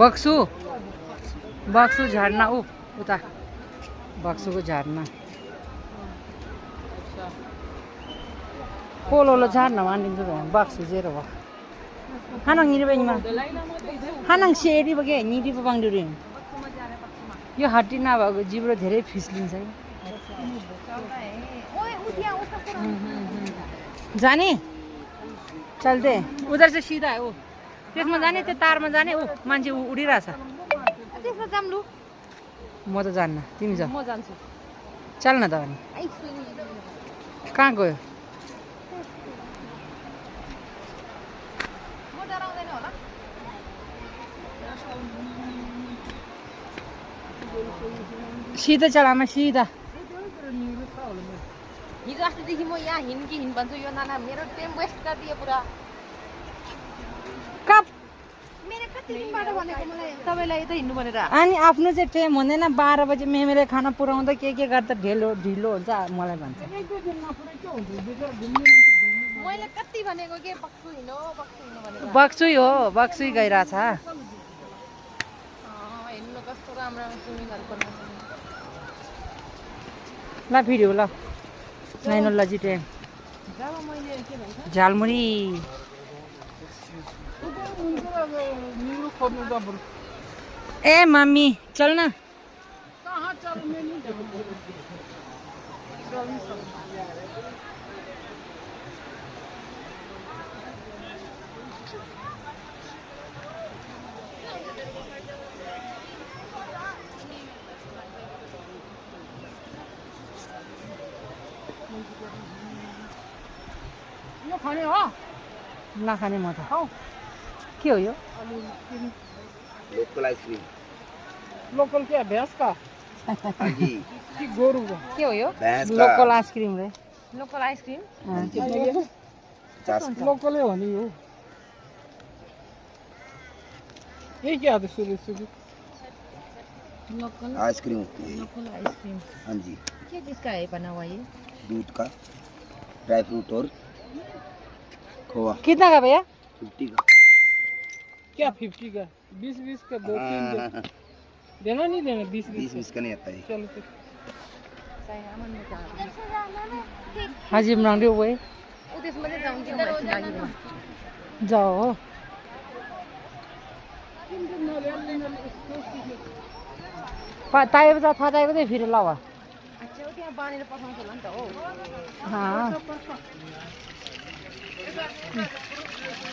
बक्सु बक्सु झरना उता बक्सुको झरना पोलोलो झरना मानिन्छ बक्सु जेरो भयो हानङ निरबेनीमा हानङ सेरी बगे निरी बबाङडुरी यो हड्डी नभएको जिब्रो धेरै फिस्लिन्छ जाने चल्दे उधर से सीधा है त्यसमा जाने त्यो तारमा जाने मान्छे उडिरहेछ त्यसमा जाम लु म त जान्न तिमी जा म जान्छु चल न त अनि कहाँ गयो म डराउँदैन होला सिधा चल आमा सिधा हिजो अस्तिदेखि म यहाँ हिँड भन्छु यो नाना मेरो टाइम वेस्ट गरिदियो पुरा कप मेरो कति दिनबाट भनेको मलाई तपाईलाई यतै हिँड्नु भनेर अनि आफ्नो चाहिँ टाइम हुँदैन 12 बजे मेमेले खाना पुर्याउँदा के गर्दा ढिलो हुन्छ मलाई भन्छ मैले कति भनेको के बक्सु हिँड्नु भनेर बक्सु गइराछ हिँड्नु कस्तो राम्रो स्विमिङहरु पर्छ ल भिडियो ल नाइनोला जी टाइम झालमुरी ए मम्मी चल ना खाने हो नखाने म त के हो यो लोकल आइसक्रिम लोकल क्या भैंस का जी कि गोरू का के हो यो भैंस का लोकल आइसक्रिम रे लोकल आइसक्रिम लोकल हो नि यो ये क्या है सुबह लोकल आइसक्रीम होती है लोकल आइसक्रीम हाँ जी क्या चीज का है बना हुआ ये दूध का ड्राई फ्रूट और खोआ कितना का भैया 50 का क्या 50 का 20 का 2-3 देना नहीं देना 20 का नहीं आता है चलो फिर हाजी बनाउँदै हो भाइ जाओ ताई बजा था ताई बजा फिर लावा अच्छा त्यहाँ बानेर पठाउँछ होला नि त हो